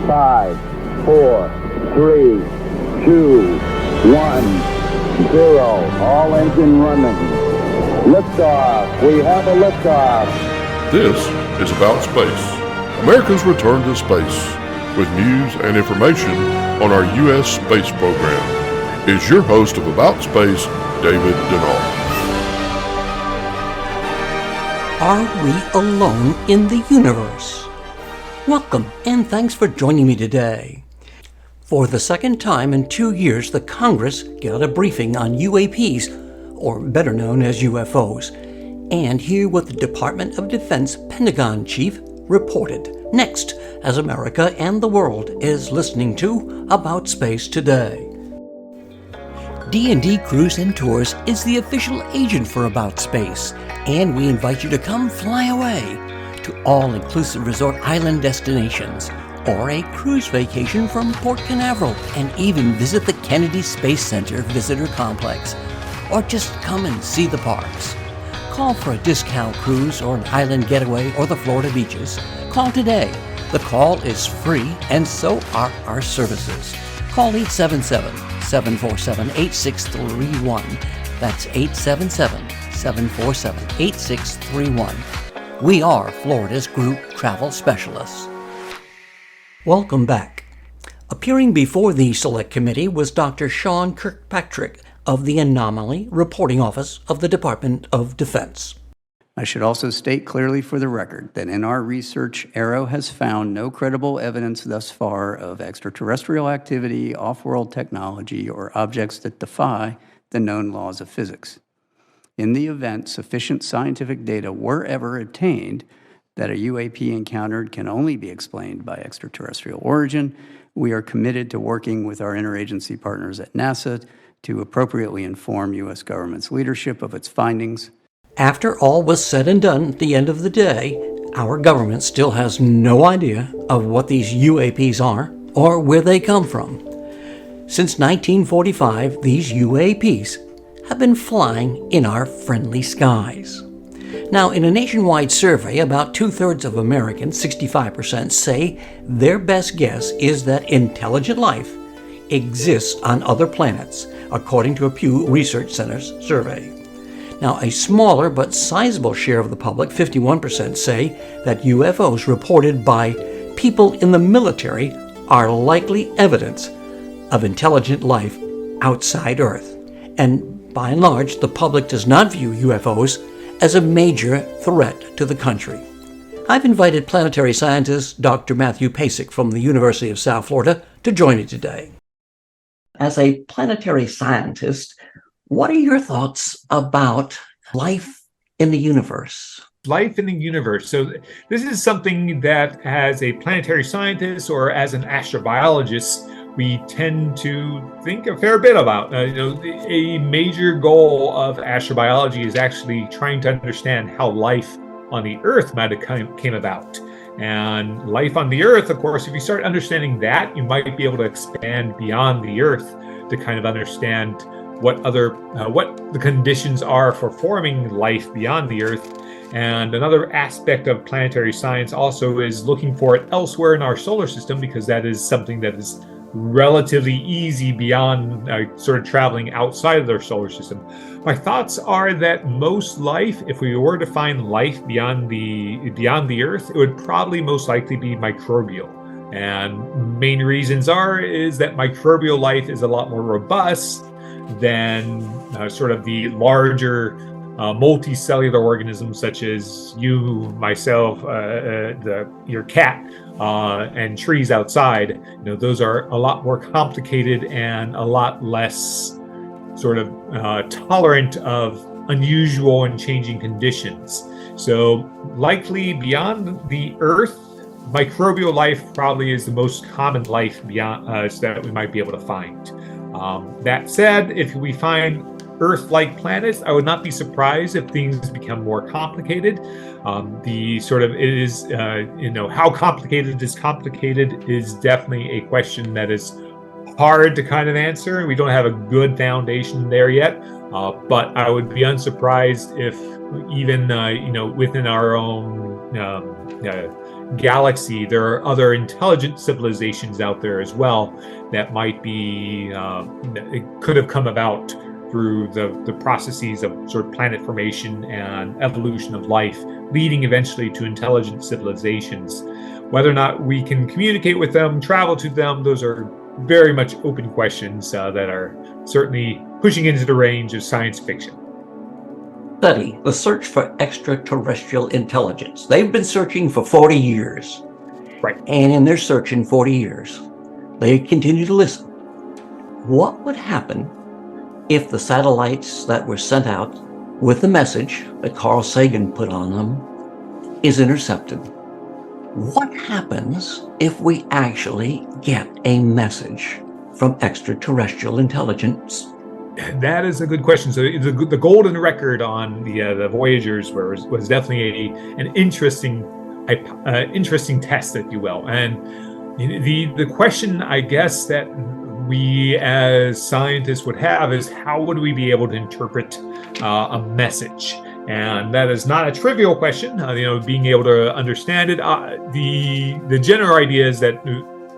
5, 4, 3, 2, 1, 0. All engine running. Liftoff. We have a liftoff. This is About Space, America's return to space, with news and information on our U.S. space program. Is your host of About Space, David Denault. Are we alone in the universe? Welcome, and thanks for joining me today. For the second time in 2 years, the Congress got a briefing on UAPs, or better known as UFOs, and hear what the Department of Defense Pentagon chief reported next as America and the world is listening to About Space Today. D&D Cruise and Tours is the official agent for About Space, and we invite you to come fly away to all-inclusive resort island destinations, or a cruise vacation from Port Canaveral, and even visit the Kennedy Space Center Visitor Complex, or just come and see the parks. Call for a discount cruise or an island getaway or the Florida beaches. Call today. The call is free, and so are our services. Call 877-747-8631. That's 877-747-8631. We are Florida's group travel specialists. Welcome back. Appearing before the Select Committee was Dr. Sean Kirkpatrick of the Anomaly Reporting Office of the Department of Defense. I should also state clearly for the record that in our research, AARO has found no credible evidence thus far of extraterrestrial activity, off-world technology, or objects that defy the known laws of physics. In the event sufficient scientific data were ever obtained that a UAP encountered can only be explained by extraterrestrial origin, we are committed to working with our interagency partners at NASA to appropriately inform U.S. government's leadership of its findings. After all was said and done at the end of the day, our government still has no idea of what these UAPs are or where they come from. Since 1945, these UAPs have been flying in our friendly skies. Now, in a nationwide survey, about 2/3 of Americans, 65%, say their best guess is that intelligent life exists on other planets, according to a Pew Research Center's survey. Now, a smaller but sizable share of the public, 51%, say that UFOs reported by people in the military are likely evidence of intelligent life outside Earth. And by and large, the public does not view UFOs as a major threat to the country. I've invited Planetary Scientist Dr. Matthew Pasek from the University of South Florida to join me today. As a planetary scientist, what are your thoughts about life in the universe? Life in the universe. So this is something that as a planetary scientist or as an astrobiologist, we tend to think a fair bit about. A major goal of astrobiology is actually trying to understand how life on the Earth might have came about. And life on the Earth, of course, if you start understanding that, you might be able to expand beyond the Earth to kind of understand what the conditions are for forming life beyond the Earth. And another aspect of planetary science also is looking for it elsewhere in our solar system, because that is something that is relatively easy beyond sort of traveling outside of their solar system. My thoughts are that most life, if we were to find life beyond the Earth, it would probably most likely be microbial. And main reasons is that microbial life is a lot more robust than sort of the larger multicellular organisms such as you, myself, your cat, and trees outside. Those are a lot more complicated and a lot less sort of tolerant of unusual and changing conditions. So likely beyond the Earth, microbial life probably is the most common life beyond that we might be able to find. That said, if we find Earth-like planets, I would not be surprised if things become more complicated. How complicated is definitely a question that is hard to kind of answer. We don't have a good foundation there yet, but I would be unsurprised if even within our own galaxy, there are other intelligent civilizations out there as well that might be, it could have come about through the processes of sort of planet formation and evolution of life, leading eventually to intelligent civilizations. Whether or not we can communicate with them, travel to them, those are very much open questions that are certainly pushing into the range of science fiction. Study the search for extraterrestrial intelligence. They've been searching for 40 years. Right. And in their search in 40 years, they continue to listen. What would happen if the satellites that were sent out with the message that Carl Sagan put on them is intercepted? What happens if we actually get a message from extraterrestrial intelligence? That is a good question. So the golden record on the Voyagers was definitely an interesting test, if you will. And the question, I guess, that we as scientists would have is, how would we be able to interpret a message? And that is not a trivial question. Being able to understand it. The general idea is that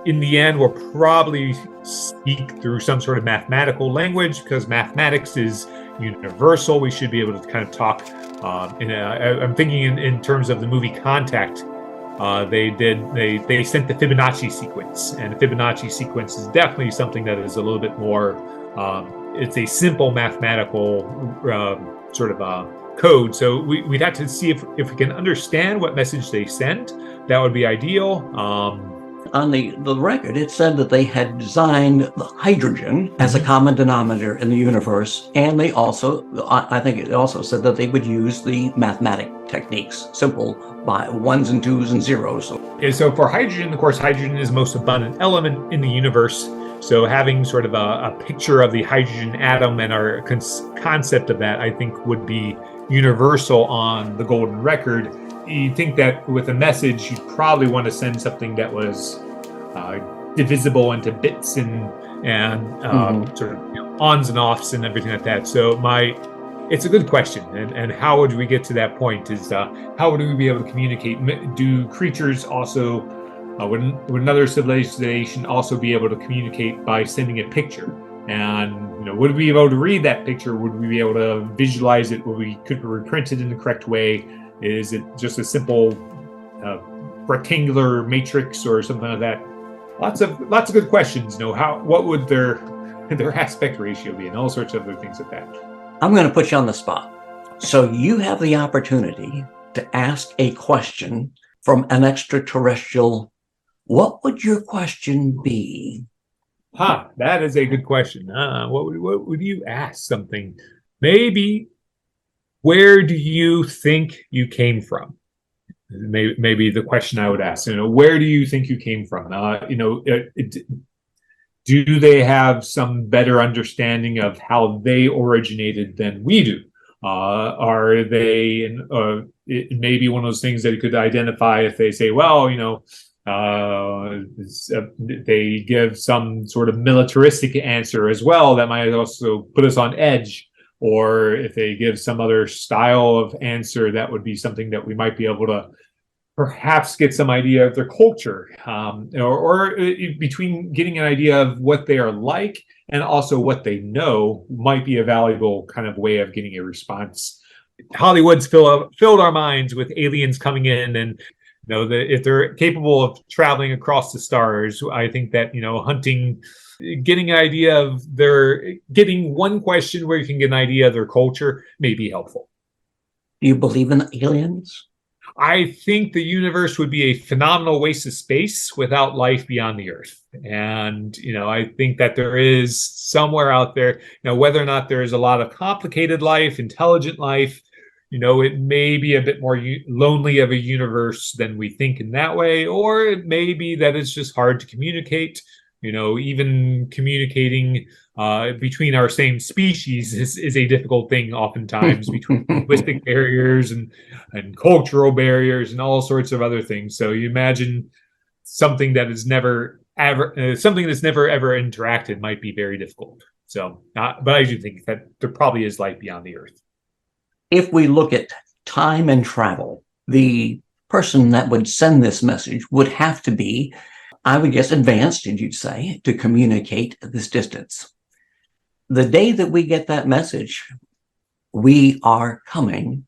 in the end, we'll probably speak through some sort of mathematical language, because mathematics is universal. We should be able to kind of talk. I'm thinking in terms of the movie Contact. They sent the Fibonacci sequence, and the Fibonacci sequence is definitely something that is a little bit more. It's a simple mathematical sort of code. So we'd have to see if we can understand what message they sent. That would be ideal. On the record, it said that they had designed the hydrogen as a common denominator in the universe, and they also, I think it also said that they would use the mathematic techniques, simple by ones and twos and zeros. So for hydrogen, of course, hydrogen is the most abundant element in the universe. So having sort of a picture of the hydrogen atom and our concept of that, I think, would be universal on the golden record. You think that with a message, you'd probably want to send something that was divisible into bits and sort of ons and offs and everything like that. So it's a good question. And how would we get to that point? Is how would we be able to communicate? Do creatures also, would another civilization also be able to communicate by sending a picture? And would we be able to read that picture? Would we be able to visualize it? Could we print it in the correct way? Is it just a simple rectangular matrix or something like that? Lots of good questions. What would their aspect ratio be, and all sorts of other things like that. I'm going to put you on the spot. So you have the opportunity to ask a question from an extraterrestrial. What would your question be? That is a good question. What would you ask? Something maybe. Where do you think you came from? Maybe the question I would ask. Where do you think you came from? Do they have some better understanding of how they originated than we do? Are they? It may be one of those things that you could identify if they say, well, they give some sort of militaristic answer as well. That might also put us on edge. Or if they give some other style of answer, that would be something that we might be able to perhaps get some idea of their culture, or between getting an idea of what they are like and also what they know might be a valuable kind of way of getting a response. Hollywood's filled our minds with aliens coming in, and if they're capable of traveling across the stars, I think that hunting. Getting an idea of getting one question where you can get an idea of their culture may be helpful. Do you believe in aliens? I think the universe would be a phenomenal waste of space without life beyond the Earth. And, I think that there is somewhere out there, whether or not there is a lot of complicated life, intelligent life, it may be a bit more lonely of a universe than we think in that way, or it may be that it's just hard to communicate. Even communicating between our same species is a difficult thing oftentimes, between linguistic barriers and cultural barriers and all sorts of other things. So you imagine something that's never ever interacted might be very difficult. So, but I do think that there probably is life beyond the Earth. If we look at time and travel, the person that would send this message would have to be, I would guess, advanced, as you'd say, to communicate this distance. The day that we get that message, we are coming,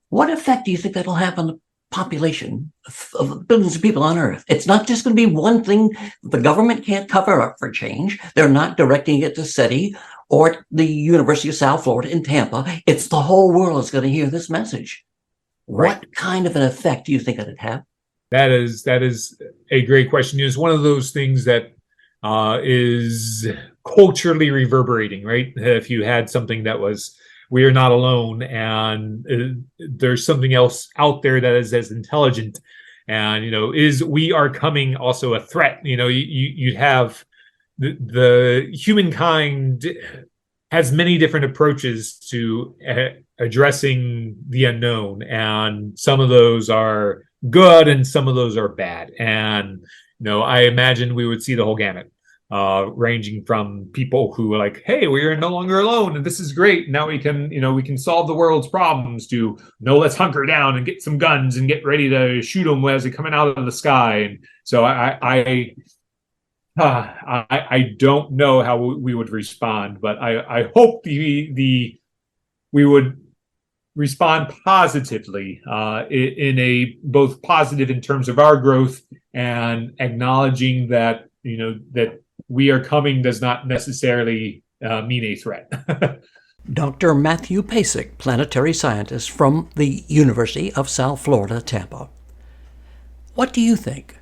what effect do you think that'll have on the population of billions of people on Earth? It's not just going to be one thing. The government can't cover up for change. They're not directing it to SETI or the University of South Florida in Tampa. It's the whole world is going to hear this message. Right. What kind of an effect do you think it'd have? That is a great question. It's one of those things that is culturally reverberating, right? If you had something that was, we are not alone, and there's something else out there that is as intelligent, and is we are coming also a threat? You'd have the humankind has many different approaches to addressing the unknown, and some of those are good and some of those are bad. And I imagine we would see the whole gamut, ranging from people who are like, hey, we are no longer alone and this is great, now we can solve the world's problems, to no, let's hunker down and get some guns and get ready to shoot them as they're coming out of the sky. And so I don't know how we would respond, but I hope we would respond positively, in a both positive in terms of our growth and acknowledging that that we are coming does not necessarily mean a threat. Dr. Matthew Pasek, planetary scientist from the University of South Florida, Tampa. What do you think?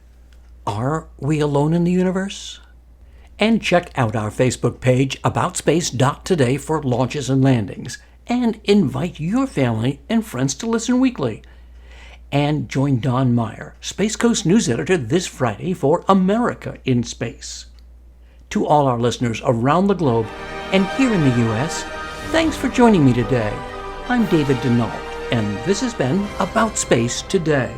Are we alone in the universe? And check out our Facebook page, aboutspace.today, for launches and landings. And invite your family and friends to listen weekly. And join Don Meyer, Space Coast News Editor, this Friday for America in Space. To all our listeners around the globe and here in the U.S., thanks for joining me today. I'm David Denault, and this has been About Space Today.